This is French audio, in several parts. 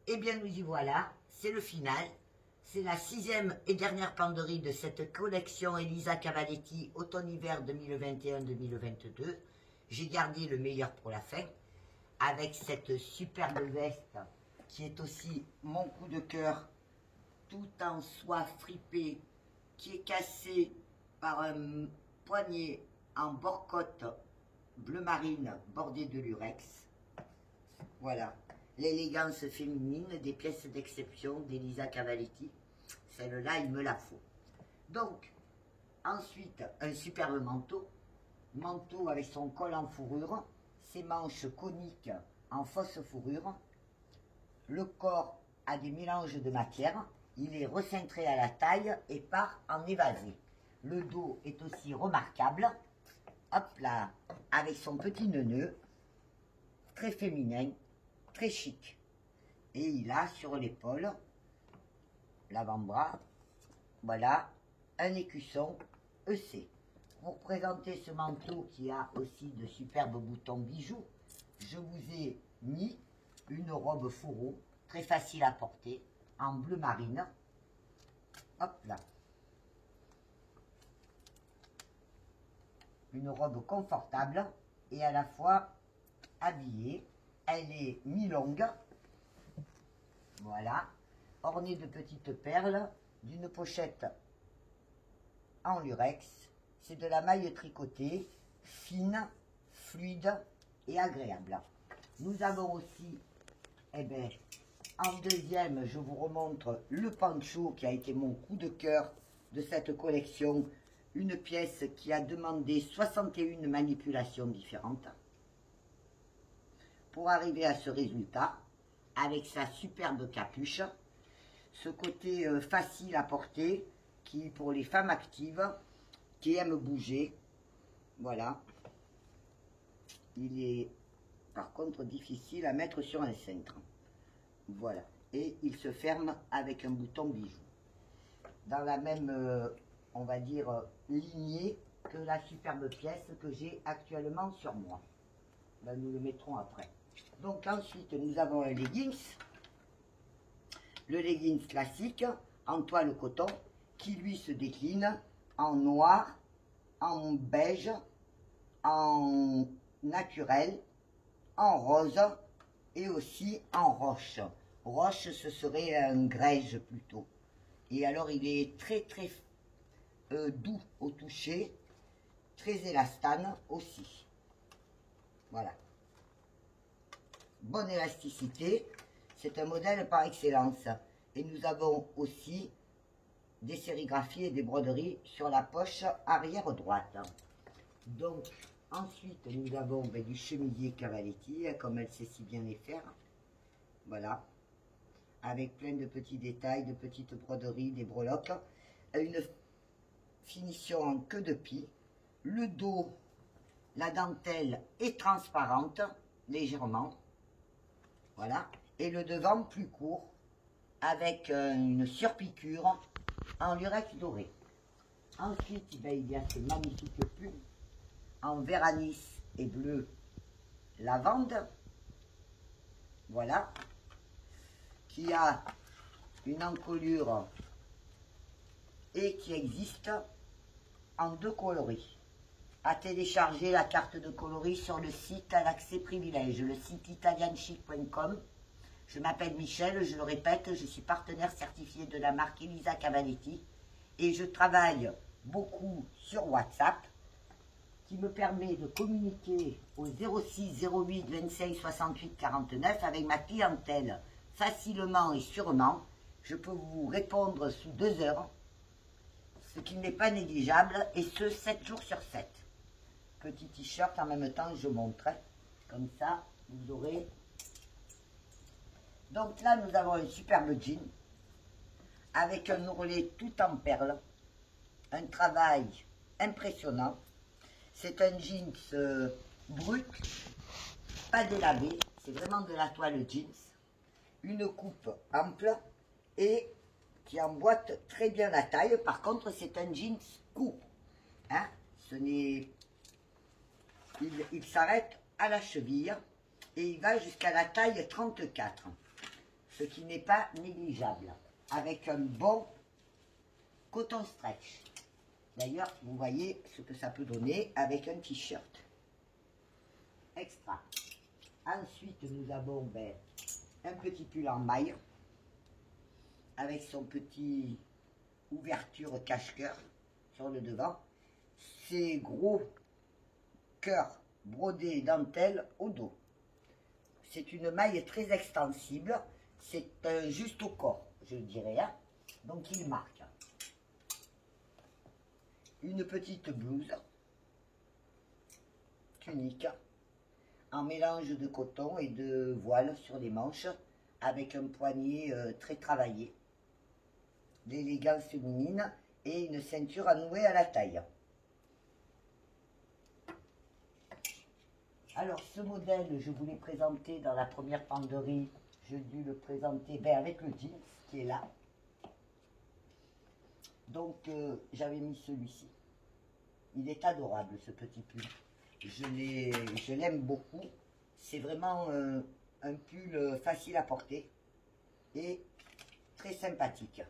Eh bien, nous y voilà, c'est le final. C'est la 6e et dernière penderie de cette collection Elisa Cavaletti automne-hiver 2021-2022. J'ai gardé le meilleur pour la fin, avec cette superbe veste qui est aussi mon coup de cœur, tout en soie fripée, qui est cassée par un poignet en bord-côte bleu marine bordé de lurex. Voilà, l'élégance féminine des pièces d'exception d'Elisa Cavaletti. Celle-là, il me la faut. Donc, ensuite, un superbe manteau. Manteau avec son col en fourrure, ses manches coniques en fausse fourrure. Le corps a des mélanges de matière. Il est recintré à la taille et part en évasé. Le dos est aussi remarquable. Hop là, avec son petit neuneu, très féminin, très chic. Et il a sur l'épaule, l'avant-bras, voilà, un écusson EC. Pour présenter ce manteau qui a aussi de superbes boutons bijoux, je vous ai mis une robe fourreau, très facile à porter, en bleu marine. Hop là. Une robe confortable et à la fois habillée. Elle est mi-longue, voilà, ornée de petites perles, d'une pochette en lurex. C'est de la maille tricotée, fine, fluide et agréable. Nous avons aussi, eh bien, en deuxième, je vous remontre le poncho qui a été mon coup de cœur de cette collection. Une pièce qui a demandé 61 manipulations différentes pour arriver à ce résultat, avec sa superbe capuche, ce côté facile à porter, qui pour les femmes actives, qui aiment bouger, voilà. Il est par contre difficile à mettre sur un cintre, voilà. Et il se ferme avec un bouton bijou. Dans la même, on va dire, lignée que la superbe pièce que j'ai actuellement sur moi. Là, nous le mettrons après. Donc ensuite, nous avons un leggings. Le leggings classique en toile coton qui lui se décline en noir, en beige, en naturel, en rose et aussi en roche. Roche, ce serait un grège plutôt. Et alors, il est très doux au toucher, très élastane aussi. Voilà. Bonne élasticité, c'est un modèle par excellence. Et nous avons aussi des sérigraphies et des broderies sur la poche arrière droite. Donc, ensuite, nous avons du chemisier Cavaletti, comme elle sait si bien les faire. Voilà. Avec plein de petits détails, de petites broderies, des breloques. Une finition en queue de pie. Le dos, la dentelle est transparente, légèrement. Voilà. Et le devant plus court, avec une surpiqûre en lurex doré. Ensuite, ben, il y a ce magnifique pull en vert anis et bleu lavande. Voilà. Qui a une encolure et qui existe en 2 coloris. À télécharger la carte de coloris sur le site à l'accès privilège, le site italianchic.com. Je m'appelle Michel, je le répète, je suis partenaire certifié de la marque Elisa Cavaletti et je travaille beaucoup sur WhatsApp qui me permet de communiquer au 06 08 25 68 49 avec ma clientèle facilement et sûrement. Je peux vous répondre sous 2 heures, ce qui n'est pas négligeable, et ce 7 jours sur 7. Petit t-shirt en même temps, je montre, comme ça, vous aurez. Donc là, nous avons un superbe jean, avec un ourlet tout en perles, un travail impressionnant. C'est un jeans brut, pas délavé, c'est vraiment de la toile jeans, une coupe ample et qui emboîte très bien la taille. Par contre, c'est un jeans court, hein, ce n'est... Il s'arrête à la cheville et il va jusqu'à la taille 34. ce qui n'est pas négligeable, avec un bon coton stretch. D'ailleurs, vous voyez ce que ça peut donner avec un t-shirt extra. Ensuite, nous avons un petit pull en maille avec son petit ouverture cache-cœur sur le devant. Ces gros cœurs brodés dentelle au dos. C'est une maille très extensible. C'est juste au corps, je dirais. Hein. Donc, il marque. Une petite blouse tunique en mélange de coton et de voile sur les manches avec un poignet très travaillé, d'élégance féminine et une ceinture à nouer à la taille. Alors ce modèle, je vous l'ai présenté dans la première penderie, j'ai dû le présenter avec le jeans qui est là. Donc j'avais mis celui-ci. Il est adorable ce petit pull. Je l'aime beaucoup. C'est vraiment un pull facile à porter et très sympathique.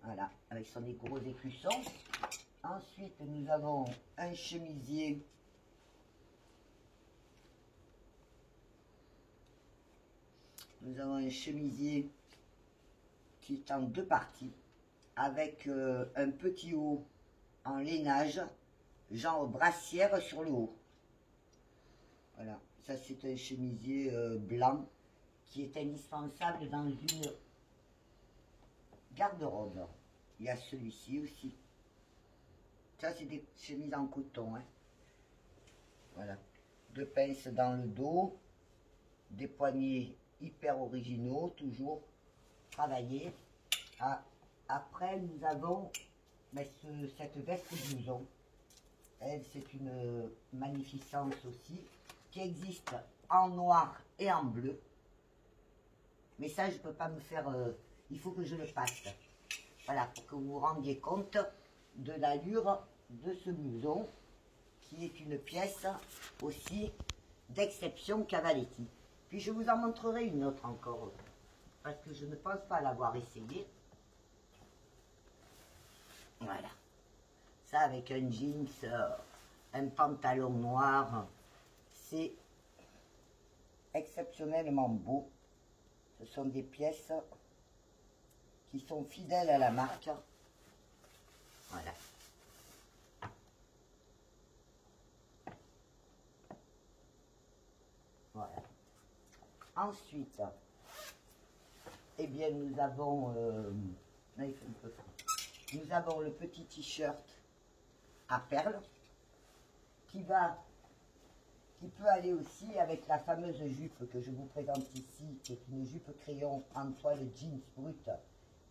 Voilà, avec son gros écusson. Ensuite, nous avons un chemisier. Nous avons un chemisier qui est en deux parties avec un petit haut en lainage, genre brassière sur le haut. Voilà, ça c'est un chemisier blanc qui est indispensable dans une garde-robe. Il y a celui-ci aussi. Ça c'est des chemises en coton. Hein. Voilà, deux pinces dans le dos, des poignets hyper originaux, toujours travaillés. Ah, après nous avons cette veste blouson. Elle, c'est une magnificence aussi, qui existe en noir et en bleu. Mais ça, je ne peux pas me faire... il faut que je le fasse. Voilà, pour que vous vous rendiez compte de l'allure de ce blouson, qui est une pièce aussi d'exception Cavaletti. Puis je vous en montrerai une autre encore, parce que je ne pense pas l'avoir essayé. Voilà. Ça avec un jeans, un pantalon noir, c'est exceptionnellement beau. Ce sont des pièces qui sont fidèles à la marque. Voilà. Voilà. Ensuite, eh bien, nous avons le petit t-shirt à perles qui peut aller aussi avec la fameuse jupe que je vous présente ici, qui est une jupe crayon en toile jeans brute,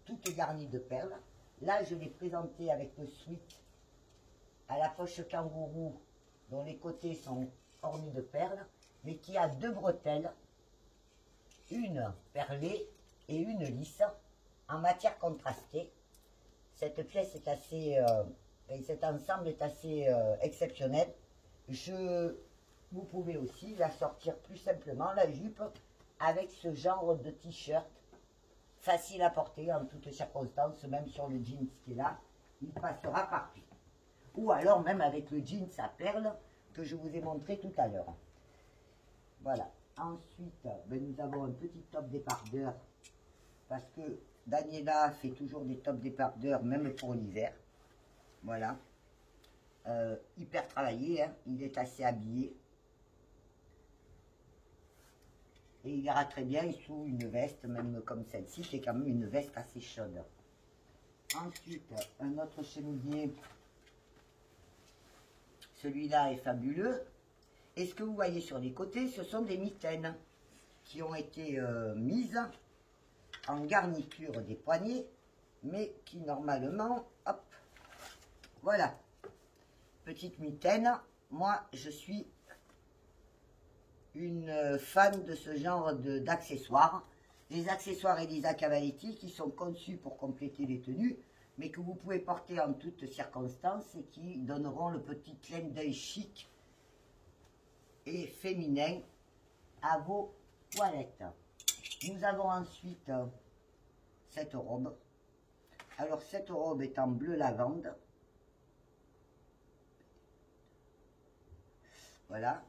toute garnie de perles. Là, je l'ai présenté avec le sweat à la poche kangourou, dont les côtés sont ornés de perles, mais qui a deux bretelles, une perlée et une lisse, en matière contrastée. Cette pièce est assez, cet ensemble est assez exceptionnel. Vous pouvez aussi la sortir plus simplement, la jupe, avec ce genre de t-shirt, facile à porter en toutes circonstances, même sur le jeans qui est là, il passera partout. Ou alors même avec le jeans à perles que je vous ai montré tout à l'heure. Voilà. Ensuite, nous avons un petit top débardeur, parce que Daniela fait toujours des tops débardeurs, même pour l'hiver. Voilà. Hyper travaillé, hein. Il est assez habillé. Et il ira très bien sous une veste, même comme celle-ci, qui est quand même une veste assez chaude. Ensuite, un autre chemisier. Celui-là est fabuleux. Et ce que vous voyez sur les côtés, ce sont des mitaines qui ont été mises en garniture des poignets, mais qui normalement, hop, voilà, petite mitaine. Moi, je suis une fan de ce genre d'accessoires. Les accessoires Elisa Cavaletti qui sont conçus pour compléter les tenues, mais que vous pouvez porter en toutes circonstances et qui donneront le petit clin d'œil chic et féminin à vos toilettes. Nous avons ensuite cette robe. Alors cette robe est en bleu lavande. Voilà.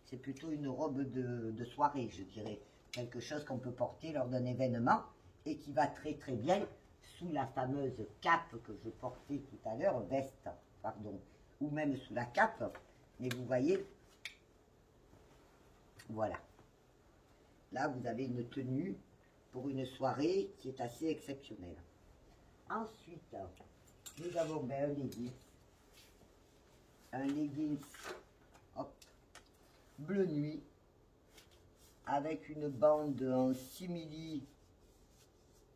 C'est plutôt une robe de soirée, je dirais. Quelque chose qu'on peut porter lors d'un événement et qui va très très bien sous la fameuse cape que je portais tout à l'heure, veste, pardon, ou même sous la cape. Mais vous voyez, voilà. Là, vous avez une tenue pour une soirée qui est assez exceptionnelle. Ensuite, nous avons un leggings. Un leggings, hop, bleu nuit, avec une bande en simili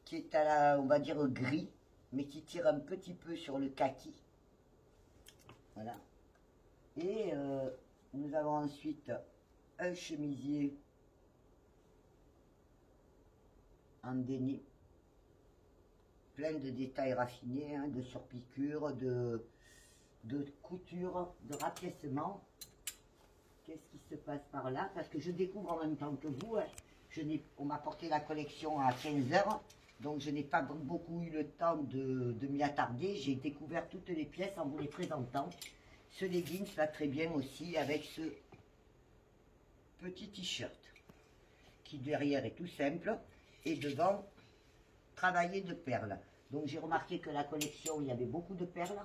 qui est à la, on va dire, gris, mais qui tire un petit peu sur le kaki. Voilà. Et nous avons ensuite un chemisier en déni, plein de détails raffinés, hein, de surpiqûres, de couture, de rapiècement. Qu'est-ce qui se passe par là? Parce que je découvre en même temps que vous. Hein. On m'a porté la collection à 15 h, donc je n'ai pas beaucoup eu le temps de m'y attarder. J'ai découvert toutes les pièces en vous les présentant. Ce leggings va très bien aussi avec ce petit t-shirt qui derrière est tout simple et devant travaillé de perles. Donc j'ai remarqué que la collection, il y avait beaucoup de perles.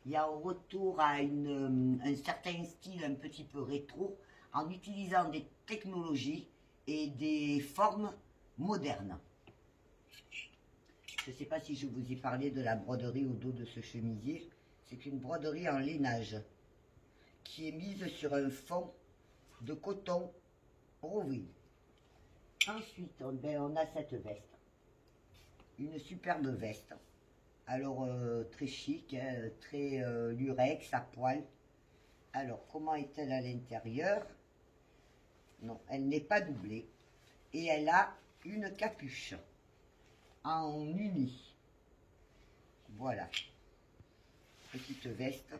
Il y a un retour à un certain style un petit peu rétro en utilisant des technologies et des formes modernes. Je ne sais pas si je vous ai parlé de la broderie au dos de ce chemisier. C'est une broderie en lainage qui est mise sur un fond de coton roville. Ensuite, on a cette veste. Une superbe veste. Alors, très chic, hein, très lurex, à poil. Alors, comment est-elle à l'intérieur? Non, elle n'est pas doublée. Et elle a une capuche en uni. Voilà. Petite veste.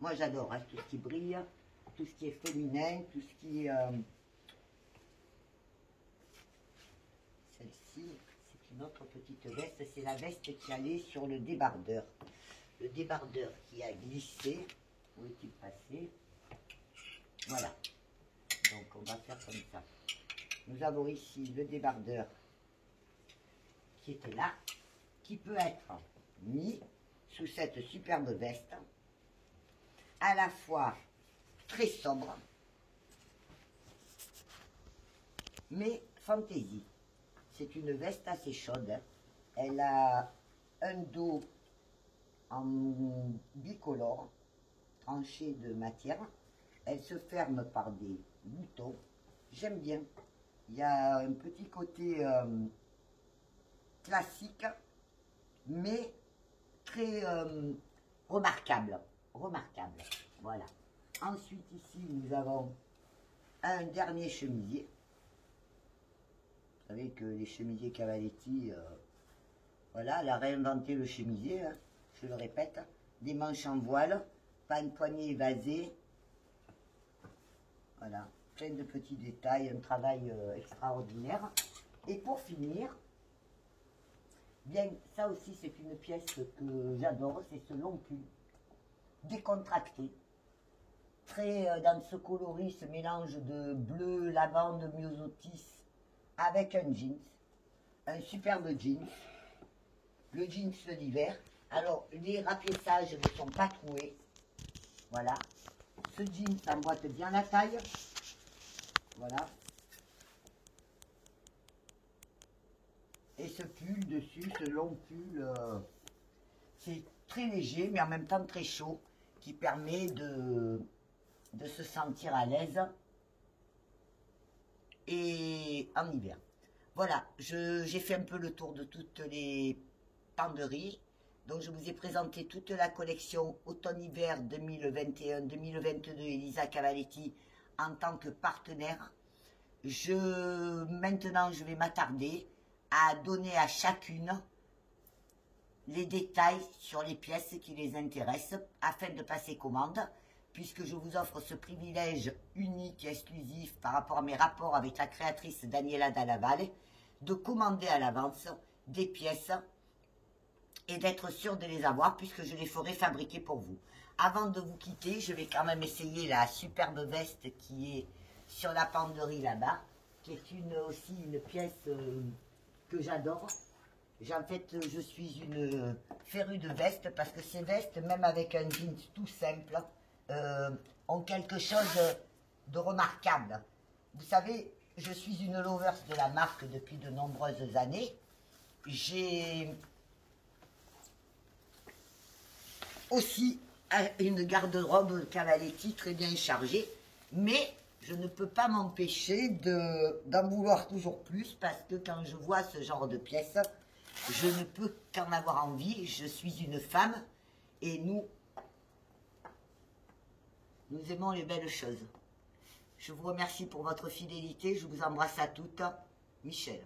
Moi, j'adore hein, tout ce qui brille, tout ce qui est féminin, tout ce qui est... Celle-ci... Une autre petite veste, c'est la veste qui allait sur le débardeur. Le débardeur qui a glissé. Où est-il passé? Voilà. Donc on va faire comme ça. Nous avons ici le débardeur qui était là, qui peut être mis sous cette superbe veste, à la fois très sobre, mais fantaisie. C'est une veste assez chaude. Elle a un dos en bicolore, tranché de matière. Elle se ferme par des boutons. J'aime bien. Il y a un petit côté classique, mais très remarquable. Remarquable. Voilà. Ensuite, ici, nous avons un dernier chemisier. Vous savez que les chemisiers Cavaletti, voilà, elle a réinventé le chemisier, hein, je le répète, des manches en voile, pas une poignée évasée, voilà, plein de petits détails, un travail extraordinaire. Et pour finir, bien, ça aussi c'est une pièce que j'adore, c'est ce long pull, décontracté, très dans ce coloris, ce mélange de bleu, lavande, myosotis, avec un jeans, un superbe jeans, le jeans de l'hiver. Alors, les rapiessages ne sont pas troués. Voilà. Ce jeans emboîte bien la taille. Voilà. Et ce pull dessus, ce long pull, c'est très léger, mais en même temps très chaud, qui permet de se sentir à l'aise et en hiver. Voilà, j'ai fait un peu le tour de toutes les penderies. Donc je vous ai présenté toute la collection automne-hiver 2021-2022 Elisa Cavaletti en tant que partenaire. Maintenant, je vais m'attarder à donner à chacune les détails sur les pièces qui les intéressent afin de passer commande, puisque je vous offre ce privilège unique et exclusif par rapport à mes rapports avec la créatrice Daniela Dalla Valle, de commander à l'avance des pièces et d'être sûr de les avoir puisque je les ferai fabriquer pour vous. Avant de vous quitter, je vais quand même essayer la superbe veste qui est sur la penderie là-bas, qui est aussi une pièce que j'adore. En fait, je suis une férue de vestes parce que ces vestes, même avec un jean tout simple, ont quelque chose de remarquable. Vous savez, je suis une lover de la marque depuis de nombreuses années. J'ai aussi une garde-robe Cavaletti très bien chargée, mais je ne peux pas m'empêcher d'en vouloir toujours plus parce que quand je vois ce genre de pièces, je ne peux qu'en avoir envie. Je suis une femme et nous aimons les belles choses. Je vous remercie pour votre fidélité, je vous embrasse à toutes. Michel.